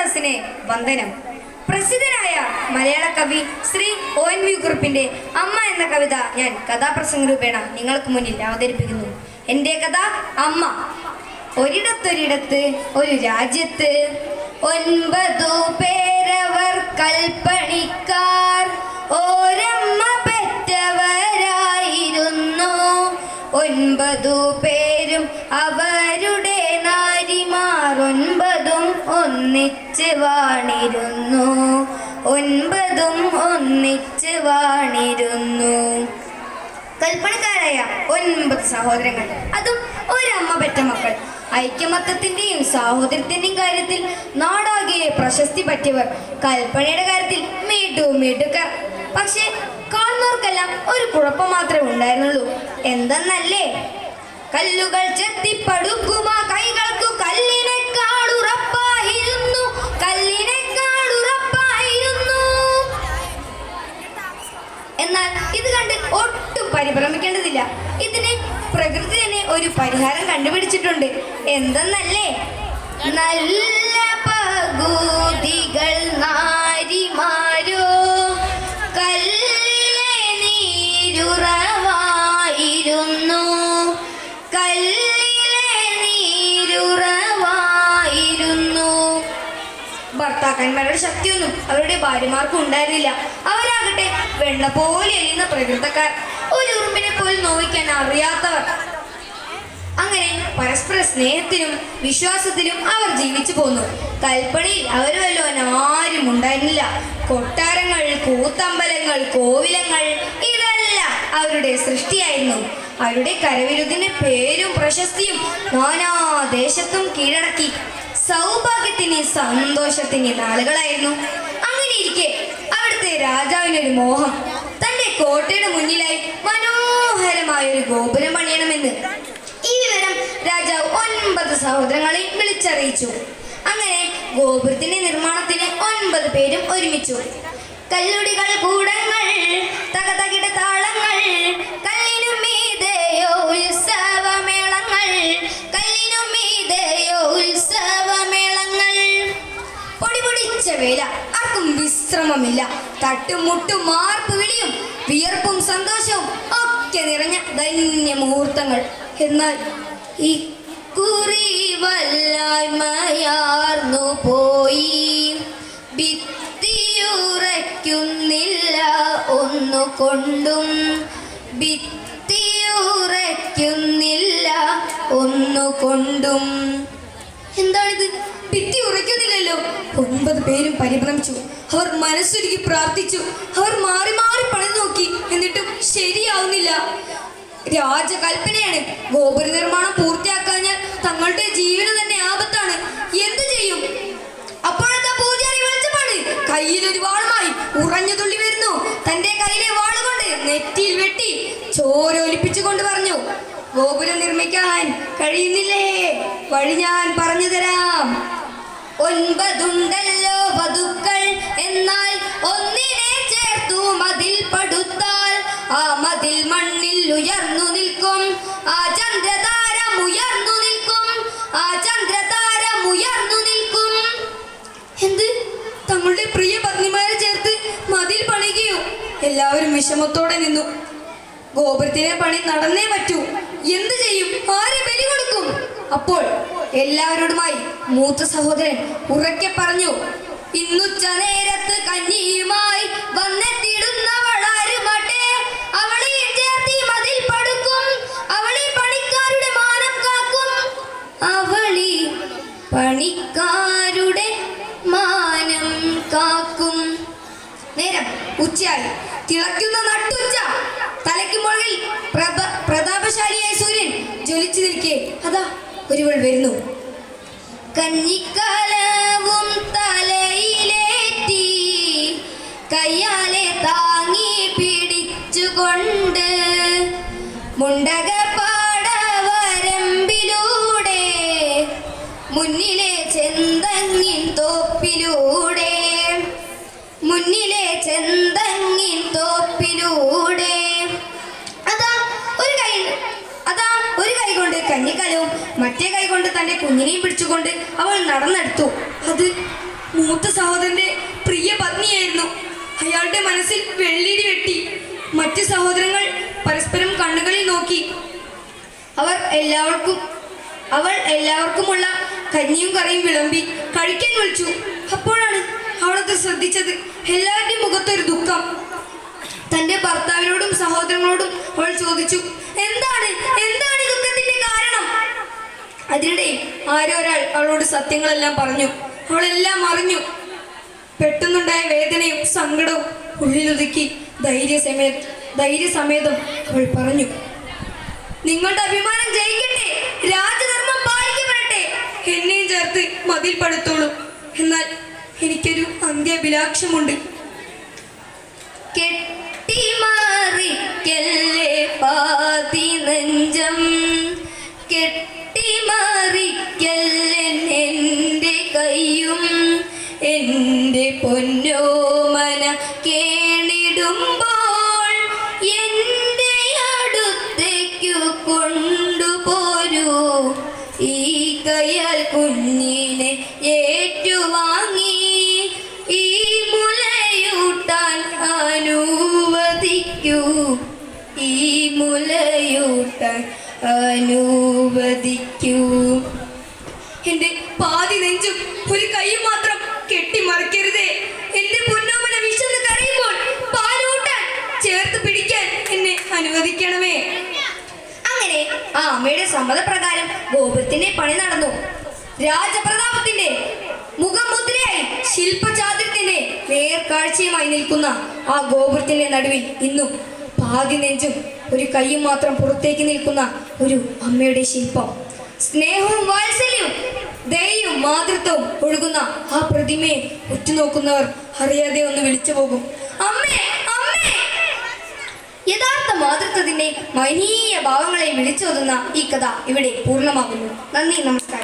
സദസ്സിനെ വന്ദനം. പ്രസിദ്ധനായ മലയാള കവി ശ്രീ ONV കുറുപ്പിന്റെ അമ്മ എന്ന കവിത ഞാൻ കഥാപ്രസംഗ രൂപേണ നിങ്ങൾക്ക് മുന്നിൽ അവതരിപ്പിക്കുന്നു. എൻ്റെ കഥ അമ്മ. ഒരിടത്തൊരിടത്ത് ഒരു രാജ്യത്ത് 9 പേരവർ കൽപ്പണിക്കാർ ഒരമ്മ പെറ്റവരായിരുന്നു. 9 പേരും അവരുടെ നാരിമാർ 9ഉം ഒന്നിച്ച് വാണിരുന്നു. 9ഉം ഒന്നിച്ച് വാണിരുന്നു. കൽപ്പണിക്കാരായ 9 സഹോദരങ്ങൾ, അതും ഒരമ്മ പെറ്റ മക്കൾ. ഐക്യമത്യത്തിന്റെയും സാഹോദര്യത്തിന്റെയും കാര്യത്തിൽ നാടാകെ പ്രശസ്തി പറ്റിയവർ. കൽപ്പനയുടെ കാര്യത്തിൽ മിടുക്കർ. പക്ഷെ കാണുന്നവർക്കെല്ലാം ഒരു കുഴപ്പം മാത്രമേ ഉണ്ടായിരുന്നുള്ളൂ. എന്തെന്നല്ലേ? കല്ലുകൾ ചെത്തിപ്പടുക്കുമാ കൈകൾക്കു കല്ലിനെക്കാളുറപ്പായിരുന്നു. എന്നാൽ ഇത് കണ്ട് ഒട്ടും പരിഭ്രമിക്കേണ്ടതില്ല. ഇതിന് പ്രകൃതി തന്നെ ഒരു പരിഹാരം കണ്ടുപിടിച്ചിട്ടുണ്ട്. എന്തെന്നല്ലേ? നല്ല പകുതികൾ നാരിമാരോ കല്ലിലെ നീരുറവായിരുന്നു. ഭർത്താക്കന്മാരുടെ ശക്തിയൊന്നും അവരുടെ ഭാര്യമാർക്കും ഉണ്ടായിരുന്നില്ല. അവരാകട്ടെ വെണ്ണ പോലെ എരിയുന്ന പ്രകൃതക്കാർ, ഒരു ഉറുമ്പിനെ പോലും നോവിക്കാൻ അറിയാത്തവർ. അങ്ങനെ പരസ്പര സ്നേഹത്തിലും വിശ്വാസത്തിലും അവർ ജീവിച്ചു പോന്നു. കൽപ്പണിയിൽ അവർ വല്ലോൻ ആരും ഉണ്ടായിരുന്നില്ല. കൊട്ടാരങ്ങൾ, കൂത്തമ്പലങ്ങൾ, കോവിലങ്ങൾ ഇതെല്ലാം അവരുടെ സൃഷ്ടിയായിരുന്നു. അവരുടെ കരവിരുതിന്റെ പേരും പ്രശസ്തിയും നാനാദേശത്തും കീഴടക്കി. സൗഭാഗ്യത്തിന് സന്തോഷത്തിന് നാളുകളായിരുന്നു. അങ്ങനെ ഇരിക്കെ അവിടുത്തെ രാജാവിനൊരു മോഹം. തന്റെ കോട്ടയുടെ മുന്നിലായി മനോഹരമായ ഒരു ഗോപുരം പണിയണമെന്ന്. ഈ വിവരം രാജാവ് 9 സഹോദരങ്ങളെ വിളിച്ചറിയിച്ചു. അങ്ങനെ ഗോപുരത്തിന്റെ നിർമ്മാണത്തിന് 9 പേരും ഒരുമിച്ചു. കല്ലുടികൾ, കൂടങ്ങൾ, തകതകിട താളങ്ങൾ, കല്ലിനും മീതെയോ ഉത്സവമേളങ്ങൾ, കല്ലിനും മീതെയോ ഉത്സവമേളങ്ങൾ. പൊടിപൊടിച്ച വേല, ആർക്കും വിശ്രമമില്ല. തട്ടുമുട്ടും മാർപ്പ് വിളിയും വിയർപ്പും സന്തോഷവും ഒക്കെ നിറഞ്ഞ ധന്യ മുഹൂർത്തങ്ങൾ. എന്നാൽ ഈ കുറി വല്ലായ്മയാർന്നു പോയി. ഭിത്തിയുറയ്ക്കുന്നില്ല ഒന്നുകൊണ്ടും, ഭിത്തിയുറയ്ക്കുന്നില്ല ഒന്നുകൊണ്ടും. എന്താണിത്? ഭിത്തി ഉറയ്ക്കുന്നില്ലല്ലോ. 9 പേരും പരിഭ്രമിച്ചു. അവർ മനസ്സൊരുക്കി പ്രാർത്ഥിച്ചു. അവർ മാറി മാറി പണി നോക്കി. എന്നിട്ടും ശരിയാവുന്നില്ല. രാജകൽപ്പനയാണ്. ഗോപുര നിർമ്മാണം പൂർത്തിയാക്കാഞ്ഞാൽ തങ്ങളുടെ ജീവന് തന്നെ ആപത്താണ്. എന്തു ചെയ്യും? അപ്പോഴത്തെ പൂജാരി വെളിച്ചമാണ്. കയ്യിലൊരു വാളുമായി ഉറഞ്ഞു തുള്ളി വരുന്നു. തന്റെ കയ്യിലെ വാളുകൊണ്ട് നെറ്റിയിൽ വെട്ടി ചോരൊലിപ്പിച്ചുകൊണ്ട് പറഞ്ഞു, ഗോപുരം നിർമ്മിക്കാൻ കഴിയുന്നില്ലേ? വഴി ഞാൻ പറഞ്ഞു തരാം. 9 ഉണ്ടല്ലോ വധുക്കൾ, എന്നാൽ ഒന്നിനെ ചേർത്തു മതിൽ പടുത്താൽ ആ മതിൽ മണ്ണിൽ ഉയർന്നു നിൽക്കും. ആ ചന്ദ്രതാരം ഉയർന്നു നിൽക്കും. ആ ചന്ദ്രതാരം ഉയർന്നു നിൽക്കും. എന്ത്? തങ്ങളുടെ പ്രിയ പത്നിമാരെ ചേർത്ത് മതിൽ പണിയുകയോ? എല്ലാവരും വിഷമത്തോടെ നിന്നു. ഗോപുരത്തിലെ പണി നടന്നേ പറ്റൂ. എന്തു ചെയ്യും? ആരെ ബലി കൊടുക്കും? അപ്പോൾ എല്ലാവരോടുമായി മൂത്ത സഹോദരൻ ഉറക്കെ പറഞ്ഞു, ഇന്നുച്ച നേരത്ത് കന്നിയുമായി വന്നെത്തിയിടുന്നവളാരുമാട്ടെ, അവളെ ചേർത്തി മതിൽ പടുക്കും. അവളി പണിക്കാരുടെ മാനം കാക്കും. അവളി പണിക്കാരുടെ മാനം കാക്കും. നേരം ഉച്ചയായി. തിളയ്ക്കുന്ന നട്ടുച്ച. തലയ്ക്ക് മുകളിൽ പ്രതാപശാലിയായ സൂര്യൻ ജ്വലിച്ചു നിൽക്കെ അതാ ഒരുവൾ വരുന്നു. കഞ്ഞിക്കലവും തലയിലേറ്റി കയ്യാലെ താങ്ങി പിടിച്ചുകൊണ്ട് മുണ്ടകപ്പാടവരമ്പിലൂടെ മുന്നിലെ ചെന്തങ്ങിൻ തോപ്പിലൂടെ, മുന്നിലെ ചെന്തങ്ങിൻ തോപ്പിലൂടെ ഒരു കൈ കൊണ്ട് കഞ്ഞിക്കലവും മറ്റേ കൈ കൊണ്ട് തന്റെ കുഞ്ഞിനെയും പിടിച്ചുകൊണ്ട് അവൾ നടന്നെടുത്തു. അത് മൂത്ത സഹോദരന്റെ പ്രിയ പത്നിയായിരുന്നു. അയാളുടെ മനസ്സിൽ വെള്ളിടി വെട്ടി. മറ്റ് സഹോദരങ്ങൾ പരസ്പരം കണ്ണുകളിൽ നോക്കി. അവൾ എല്ലാവർക്കുമുള്ള കഞ്ഞിയും കറിയും വിളമ്പി കഴിക്കാൻ വിളിച്ചു. അപ്പോഴാണ് അവളത് ശ്രദ്ധിച്ചത്. എല്ലാവരുടെയും മുഖത്തൊരു ദുഃഖം. തന്റെ ഭർത്താവിനോടും സഹോദരങ്ങളോടും അവൾ ചോദിച്ചു, എന്താണ് എന്താണ് ഈ ദുഃഖത്തിന്റെ കാരണം? അതിനിടെ ആരോ ഒരാൾ അവളോട് സത്യങ്ങളെല്ലാം പറഞ്ഞു. അവളെല്ലാം അറിഞ്ഞു. പെട്ടെന്നുണ്ടായ വേദനയും സങ്കടവും ഉള്ളിലൊതുക്കി ധൈര്യസമേതം അവൾ പറഞ്ഞു, നിങ്ങളുടെ അഭിമാനം ജയിക്കട്ടെ, രാജധർമ്മം പാലിക്കപ്പെടട്ടെ, എന്നെയും ചേർത്ത് മതിൽ പടുത്തോളൂ. എന്നാൽ എനിക്കൊരു അന്ത്യാഭിലാഷമുണ്ട്. കെട്ടിമാറിക്കല്ലേ പാതി നെഞ്ചം, കെട്ടിമാറിക്കല്ലെന്റെ കയ്യും, എൻ്റെ പൊന്നോമന കേണിടുമ്പോൾ എൻ്റെ അടുത്തേക്കു കൊണ്ടുപോരൂ. ഈ കയ്യാൽ കുഞ്ഞിനെ ഏറ്റുവാങ്ങി ഈ മുലയൂട്ടാൻ അനുവദിക്കൂ, ഈ മുലയൂട്ടാൻ അനുവദിക്കൂ. എന്റെ പാതി നെഞ്ചും ഒരു കൈയും മാത്രം കെട്ടിമറിക്കരുതേ. എന്റെ പൊന്നോമന വിശന്ന് കരയുമ്പോൾ പാലൂട്ടാൻ ചേർത്ത് പിടിക്കാൻ എന്നെ അനുവദിക്കണമേ. അങ്ങനെ ആ അമ്മയുടെ സമ്മതപ്രകാരം ഗോപുരത്തിന്റെ പണി നടന്നു. രാജപ്രതാപത്തിന്റെ മുഖമുദ്രയായി ശില്പചാതുര്യത്തിന്റെ നേർക്കാഴ്ചയുമായി നിൽക്കുന്ന ആ ഗോപുരത്തിന്റെ നടുവിൽ ഇന്നും പാതി നെഞ്ചും ഒരു കൈയും മാത്രം പുറത്തേക്ക് നിൽക്കുന്ന ഒരു അമ്മയുടെ ശില്പം. സ്നേഹവും വാത്സല്യവും ദയയും മാതൃത്വവും ഒഴുകുന്ന ആ പ്രതിമയെ ഉറ്റുനോക്കുന്നവർ അറിയാതെ ഒന്ന് വിളിച്ചു പോകും, അമ്മേ അമ്മേ. യഥാർത്ഥ മാതൃത്വത്തിന്റെ മഹനീയ ഭാവങ്ങളെ വിളിച്ചോതുന്ന ഈ കഥ ഇവിടെ പൂർണ്ണമാകുന്നു. നന്ദി, നമസ്കാരം.